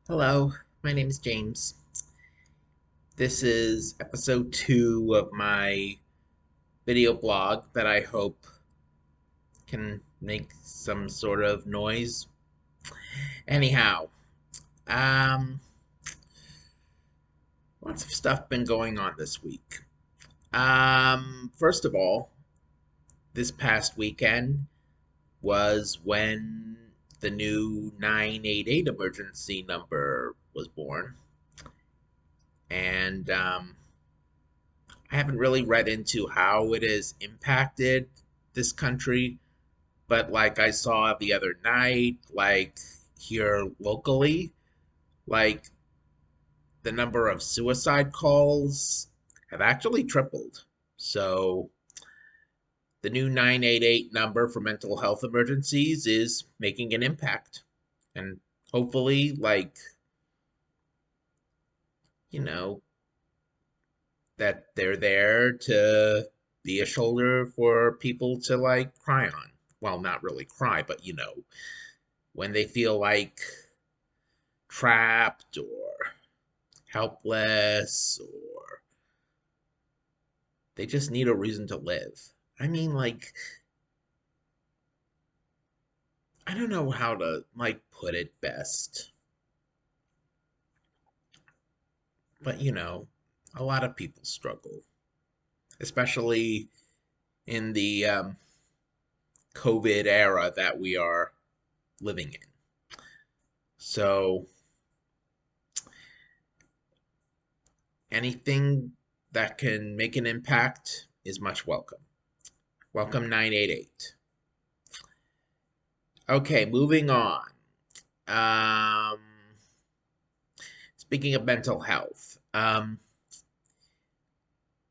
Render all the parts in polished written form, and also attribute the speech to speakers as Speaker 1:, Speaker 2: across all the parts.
Speaker 1: Hello, my name is James. This is episode 2 of my video blog that I hope can make some sort of noise. Anyhow, um, lots of stuff been going on this week. First of all, this past weekend was when the new 988 emergency number was born. And I haven't really read into how it has impacted this country, but like I saw the other night, like here locally, like the number of suicide calls have actually tripled. So the new 988 number for mental health emergencies is making an impact. And hopefully, you know, that they're there to be a shoulder for people to cry on. Well, not really cry, but when they feel like trapped or helpless or they just need a reason to live. I mean, I don't know how to put it best, but a lot of people struggle, especially in the COVID era that we are living in. So anything that can make an impact is much welcome. Welcome 988. Okay, moving on. Um, Speaking of mental health, one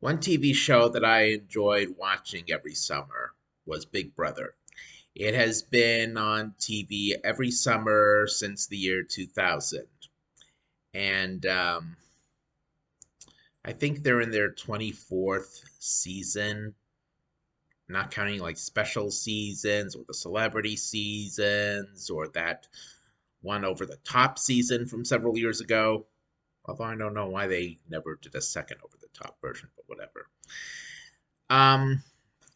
Speaker 1: TV show that I enjoyed watching every summer was Big Brother. It has been on TV every summer since the year 2000. And I think they're in their 24th season, not counting like special seasons or the celebrity seasons or that one over the top season from several years ago. Although I don't know why they never did a second over the top version, but whatever. Um,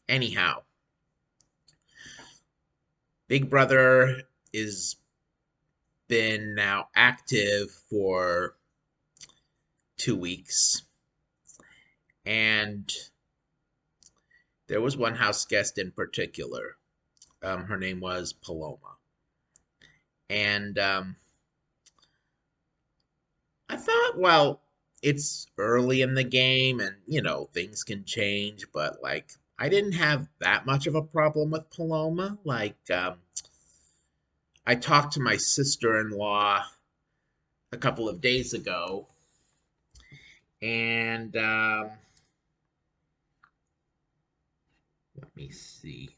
Speaker 1: Anyhow, Big Brother is been now active for 2 weeks, and there was one house guest in particular. Her name was Paloma, and I thought, well, it's early in the game, and things can change, but I didn't have that much of a problem with Paloma. I talked to my sister-in-law a couple of days ago, and let me see.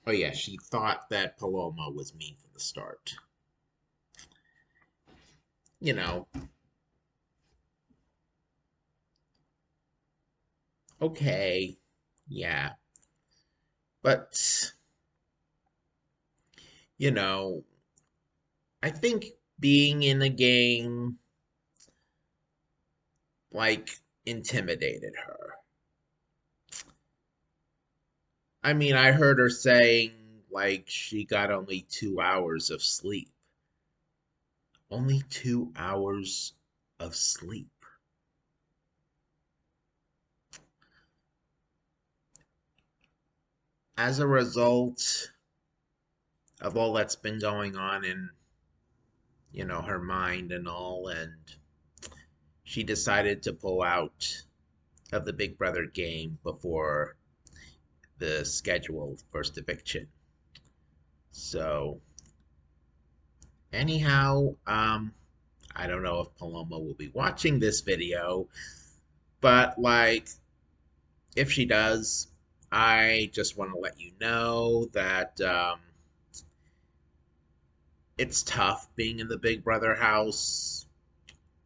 Speaker 1: Oh yeah, she thought that Paloma was mean from the start. You know, okay, yeah, but you know, I think being in the game intimidated her. I mean, I heard her saying she got only 2 hours of sleep. Only 2 hours of sleep. As a result of all that's been going on in, her mind and all, and she decided to pull out of the Big Brother game before the scheduled first eviction. So, anyhow, I don't know if Paloma will be watching this video, but if she does, I just want to let you know that it's tough being in the Big Brother house.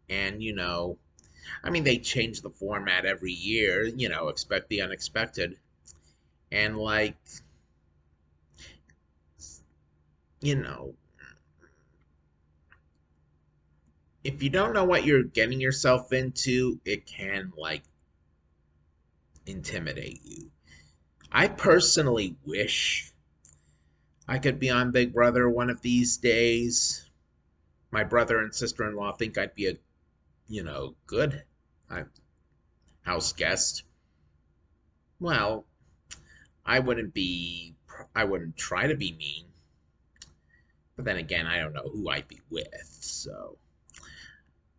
Speaker 1: And, I mean, they change the format every year, expect the unexpected. And, you know, if you don't know what you're getting yourself into, it can like intimidate you. I personally wish I could be on Big Brother one of these days. My brother and sister-in-law think I'd be a, good uh, house guest. Well, I wouldn't be, I wouldn't try to be mean, but then again, I don't know who I'd be with. So,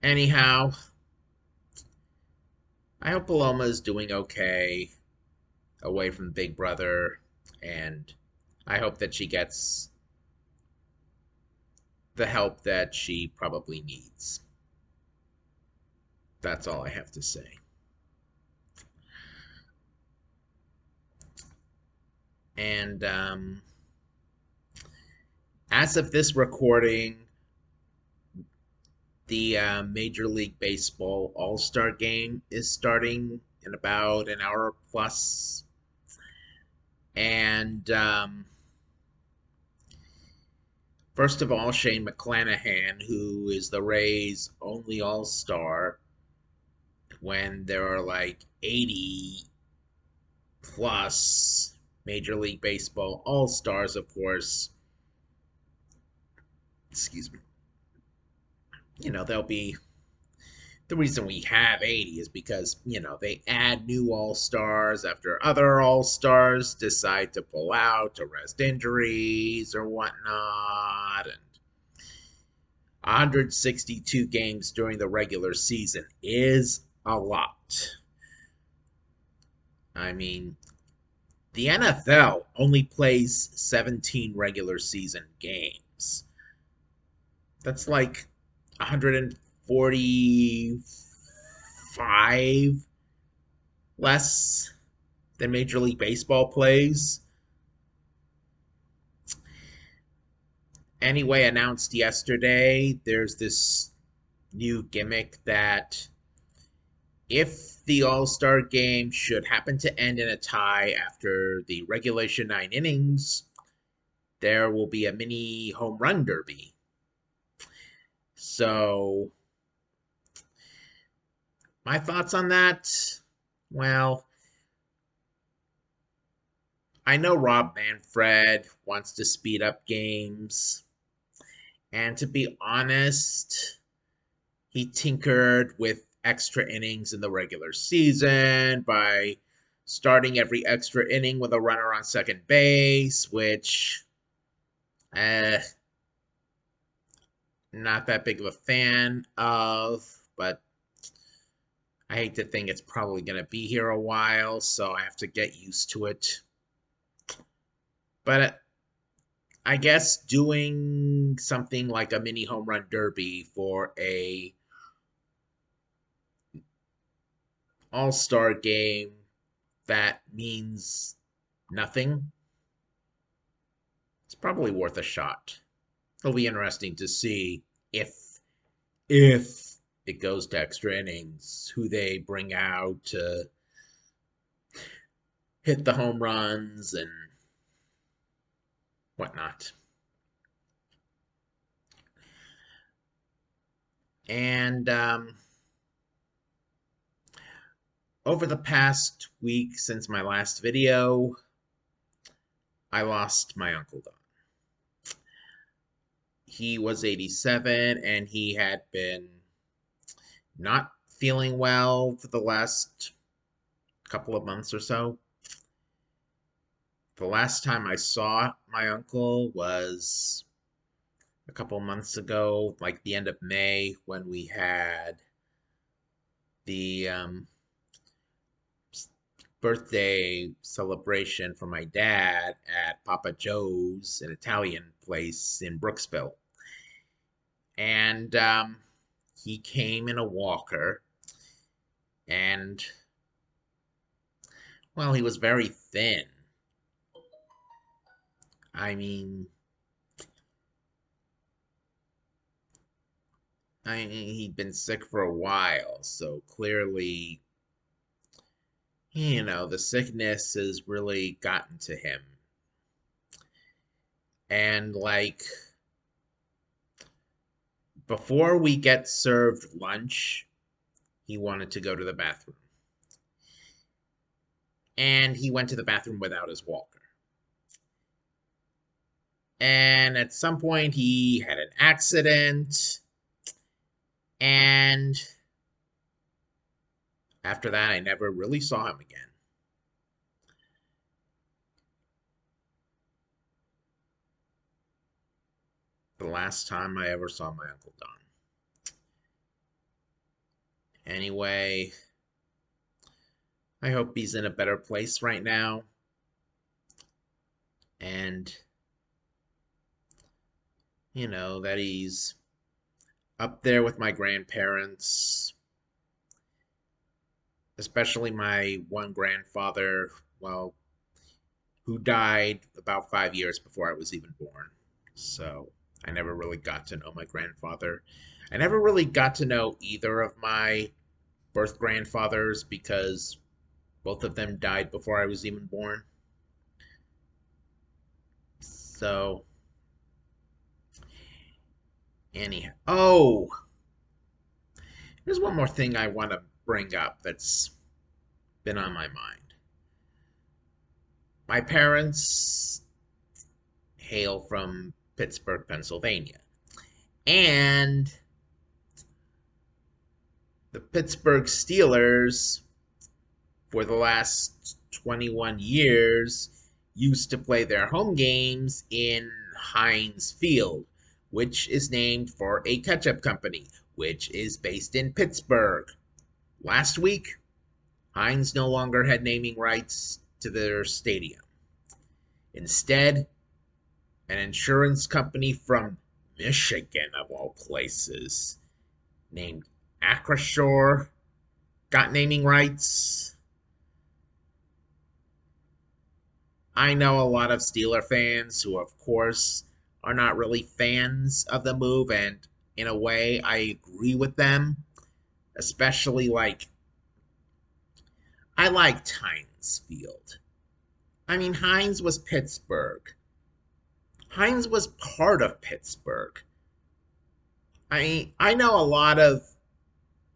Speaker 1: anyhow, I hope Paloma is doing okay away from Big Brother, and I hope that she gets the help that she probably needs. That's all I have to say. And as of this recording, the Major League Baseball All Star game is starting in about an hour plus. And first of all, Shane McClanahan, who is the Rays' only All Star, when there are like 80 plus Major League Baseball All Stars, of course. Excuse me. They'll be the reason we have 80 is because, they add new all stars after other all stars decide to pull out to rest injuries or whatnot. And 162 games during the regular season is a lot. I mean, the NFL only plays 17 regular season games. That's like 145 less than Major League Baseball plays. Anyway, announced yesterday, there's this new gimmick that if the All Star game should happen to end in a tie after the regulation 9 innings, there will be a mini home run derby. So, my thoughts on that? Well, I know Rob Manfred wants to speed up games. And to be honest, he tinkered with extra innings in the regular season by starting every extra inning with a runner on second base, which, eh, not that big of a fan of, but I hate to think it's probably going to be here a while, so I have to get used to it. But I guess doing something like a mini home run derby for a all-star game that means nothing, it's probably worth a shot. It'll be interesting to see if it goes to extra innings, who they bring out to hit the home runs and whatnot. And over the past week since my last video, I lost my Uncle Don. He was 87 and he had been not feeling well for the last couple of months or so. The last time I saw my uncle was a couple months ago, like the end of May, when we had the birthday celebration for my dad at Papa Joe's, an Italian place in Brooksville. And he came in a walker, and, well, he was very thin. I mean, he'd been sick for a while, so clearly, the sickness has really gotten to him. And like Before we get served lunch, he wanted to go to the bathroom. And he went to the bathroom without his walker. And at some point, he had an accident. And after that, I never really saw him again. The last time I ever saw my Uncle Don. Anyway, I hope he's in a better place right now. And, that he's up there with my grandparents, especially my one grandfather, well, who died about 5 years before I was even born. So I never really got to know my grandfather. I never really got to know either of my birth grandfathers because both of them died before I was even born. So, anyhow. Oh, there's one more thing I want to bring up that's been on my mind. My parents hail from Pittsburgh, Pennsylvania. And the Pittsburgh Steelers, for the last 21 years, used to play their home games in Heinz Field, which is named for a ketchup company, which is based in Pittsburgh. Last week, Heinz no longer had naming rights to their stadium. Instead, an insurance company from Michigan, of all places, named Acrisure, got naming rights. I know a lot of Steeler fans who, of course, are not really fans of the move, and in a way, I agree with them. Especially, I liked Heinz Field. I mean, Heinz was Pittsburgh. Heinz was part of Pittsburgh. I know a lot of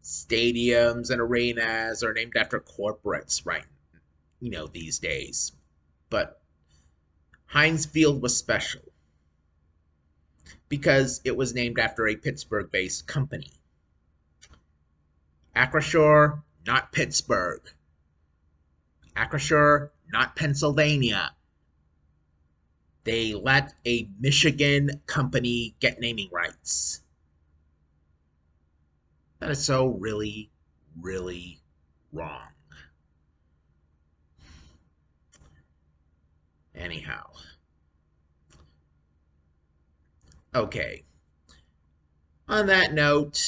Speaker 1: stadiums and arenas are named after corporates, right? These days. But Heinz Field was special because it was named after a Pittsburgh based company. Acrisure, not Pittsburgh. Acrisure, not Pennsylvania. They let a Michigan company get naming rights. That is so really, really wrong. Anyhow. Okay. On that note,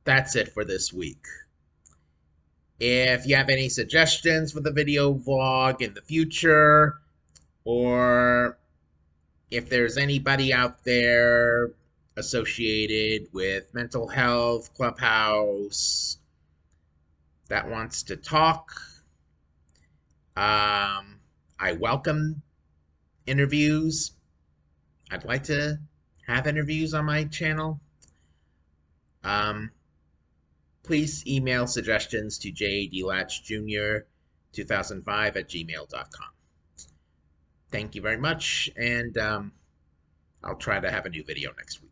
Speaker 1: that's it for this week. If you have any suggestions for the video vlog in the future, or if there's anybody out there associated with mental health, Clubhouse, that wants to talk, I welcome interviews. I'd like to have interviews on my channel. Please email suggestions to jdlatchjr2005@gmail.com. Thank you very much, and I'll try to have a new video next week.